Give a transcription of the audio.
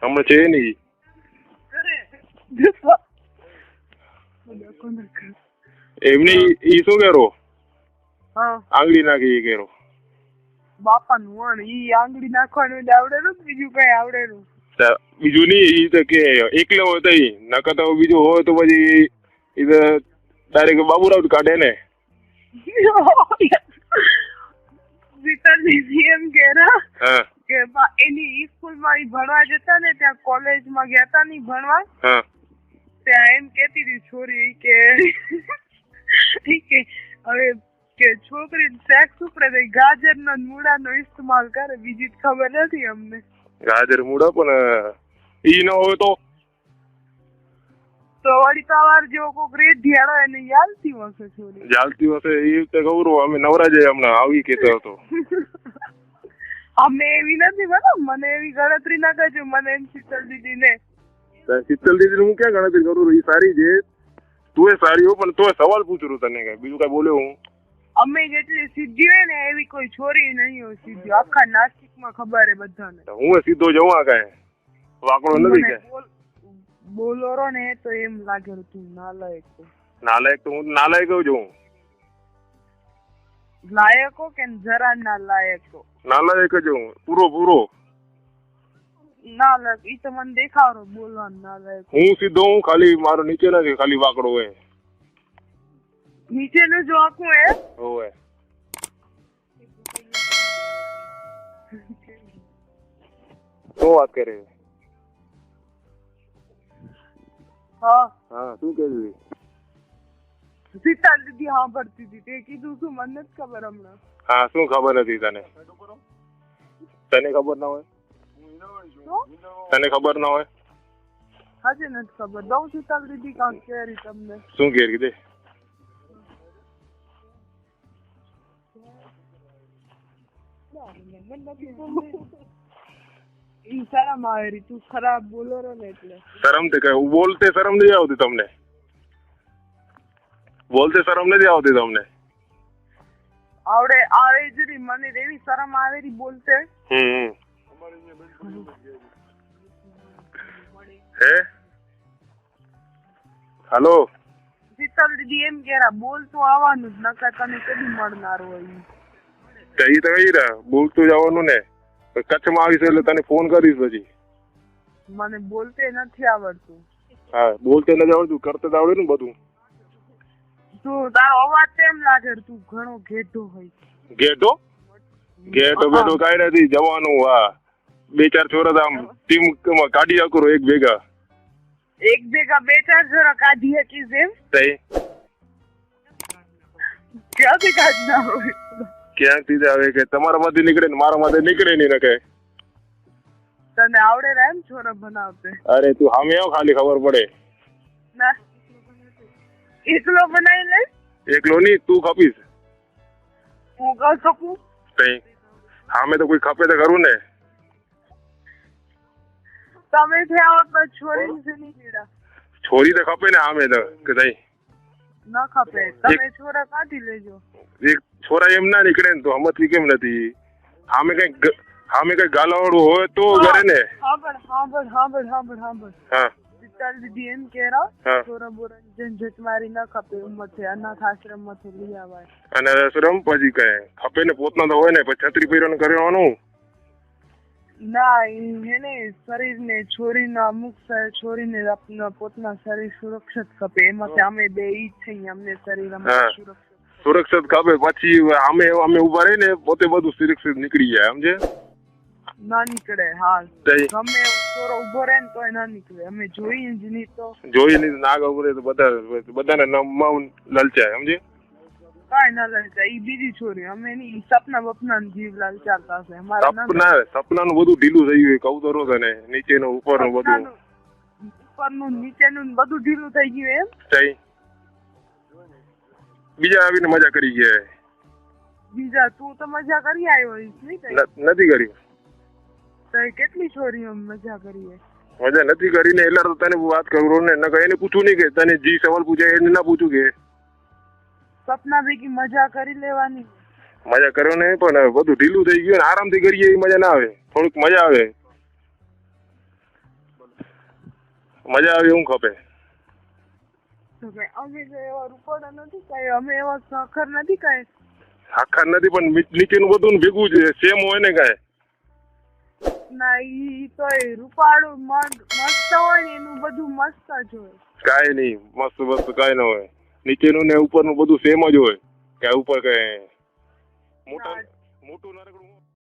હમણાં છે નહીં. એમને ઈ શું કેરો આંગળી નાખી એ કેરો બાપા નું ઈ આંગળી નાખવાનું આવડેલું બીજું કઈ આવડેલું બીજું નહીં. ઈ તો કે એકલો હોય તો નકર તો બીજું હોય તો પછી ઈ તો ડાયરેક્ટ બાબુરાવ કાઢે ને. એમ કે એની સ્કૂલ માં ભણવા જતા ને ત્યાં કોલેજ માં ગયા તા ની ભણવા ત્યાં એમ કેતી હતી છોરી કે હવે કે છોકરી સેક્સ ઉપડે ગાજર નો મૂળા નો ઇસ્તેમાલ કરે બીજી ખબર નથી અમને. ગાજર મૂળા પણ ઈ ન હોય તો વળી તમાર જેવો કોક રેઢિયાળો એને યાલતી હશે છોરી. યાલતી હશે એ રીતે ગૌરવ અમે નવરા જઈએ હમણાં આવી કેતો હતો. અમે એવી નથી બરાબર મને એવી ગણતરી ના કરજો મને એમ શીતલ દીદી ને. શીતલ દીદી હું ક્યાં ગણતરી કરું? એ સારી છે તું એ સારી હો પણ તોય સવાલ પૂછું તને કઈ બીજું કઈ બોલ્યો હું? અમે જેટલી સીધી હોય ને એવી કોઈ છોરી નહીં હોય સીધી આખા નાસિક માં ખબર હે બધાને. હું સીધો જવું આ કઈ વાકડો નથી કે બોલોરો ને તો એમ લાગે તું નાલાયક છો. નાલાયક તો હું નાલાયક જ છું. લાયકો કે જરા ના લાયકો? નાલાયક જ હું પૂરો નાલાયક ઈ તો મને દેખાડો બોલવાનું નાલાયક. હું સીધો હું ખાલી મારો નીચે નથી ખાલી વાકડો હોય. નીચે નું જો આખું હે હોય શું વાત કરે? હા શું કહેતી? શીતલ દીદી હા ભરતી હતી તે કીધું શું મને નથી ખબર હમણાં. હા શું ખબર નથી તને? તને ખબર ના હોય? તને ખબર ના હોય? હજે નથી ખબર. દઉં શીતલ દીદી કાંક કેરી તમને. શું કેરી દે? શરમ આવે તું ખરાબ બોલો ને એટલે. શરમ તે કઈ બોલતે શરમ નથી આવતી તમને? બોલતે શરમ નથી આવતી તમને? આવડે આવે જ રી મને એવી શરમ આવે રી બોલતે. હે હાલો શીતલ દીદી એમ કેરા બોલ તો આવવાનું જ નકર તને કદી મળનાર હોય. કઈ તો કઈ રહ્યા બોલતું જવાનું ને કચ્છમાં આવીશ એટલે તને ફોન કરીશ પછી. મને બોલતે નથી આવડતું. હા બોલતે નથી આવડતું કરતે તો આવડે ને બધું. તું તારો અવાજ એમ લાગે તું ઘણો ઘેટો હોય. ઘેટો બેટો કઈ નથી જવાનું. હા 2-4 છોરા આમ ટીમ કાઢી આકરો એક ભેગા 2-4 છોરા કાઢી શકીશ એમ? ક્યાંથી કાઢના હોય? ક્યાંથી આવે કે તમારા માંથી નીકળે ને મારા માંથી નીકળે નહીં ને કઈ. તને આવડે ને એમ છોરા બનાવતે? અરે તું સામે આવ ખાલી ખબર પડે. ના એકલો બનાવી લે? એકલો નહીં તું ખપીશ. હું કહી શકું? સામે તો કોઈ ખપે તો ખરું ને. તમે આવો તો છોરી નીકળ્યા. છોરી તો ખપે ને સામે તો કે તઈ ન ખપે તમે છોરા કાઢી લેજો. એક છોરા એમ ના નીકળે ને તો હમતી કેમ નથી? સામે કઈ ગાલાવાળું હોય તો કરે ને. સાંભળ હા શીતલ દીદી એમ કેરા છોરા બોરા ઝંઝટ મારી ન ખપે ઉમરથી અનાથ આશ્રમ માંથી લઈ આવાય. અને આશ્રમ પછી કઈ ખપે ને પોતના તો હોય ને પછી છત્રી પહેરવાનું કરવાનું ના. એને શરીર ને છોરીના અમુક છોરીને પોતાના શરીર સુરક્ષિત ખપે એમાંથી અમે બે ઈ જ છીએ. અમને શરીર સુરક્ષિત ખપે પછી અમે ઉભા રહી ને પોતે બધું સુરક્ષિત નીકળી જાય સમજે? ના નીકળે. હા ગમે છોરો ઉભો રહે ને તોય ના નીકળે. અમે જોઈ જ નહીં તો નાગ ઉભરે તો બધાને લલચાય સમજે? કઈ ના લલચાય. ઈ બીજી છોરી અમે ની સપના બપના જીવ લલચાતા છે. સપનાનું બધું ઢીલું થઈ ગયું કહું તો તને. નીચેનું ઉપરનું બધું ઉપરનું નીચેનું બધું ઢીલું થઈ ગયું એમ? બીજા આવીને મજા કરી ગયા. બીજા તું તો મજા કરી આવ્યો નથી કરી? કેટલી છોરીઓ મજા કરી? મજા નથી કરીને એટલે તો તને વાત કરું ને. એને પૂછું નહીં કે તને જે સવાલ પૂછાય એને ના પૂછું કે સપના ભેગી મજા કરી લેવાની. મજા કરો ને પણ બધું ઢીલું થઈ ગયું આરામથી કરીએ એ મજા ના આવે. થોડુંક મજા આવે. મજા આવે એવું ખપે. તો ભાઈ અમે તો એવા રૂપાળા નથી કાંઈ, અમે એવા સાખર નથી કાંઈ. આખા નથી પણ નીચેનું બધું ને ભેગું છે સેમ હોય ને કાંઈ. ના ઈ તો રૂપાળું મસ્ત હોય ને એનું બધું મસ્ત જ હોય. કાંઈ નહીં, મસ્ત કાંઈ ન હોય. નીચેનું ને ઉપરનું બધું સેમ જ હોય. કે ઉપર કઈ મોટું નાનકડું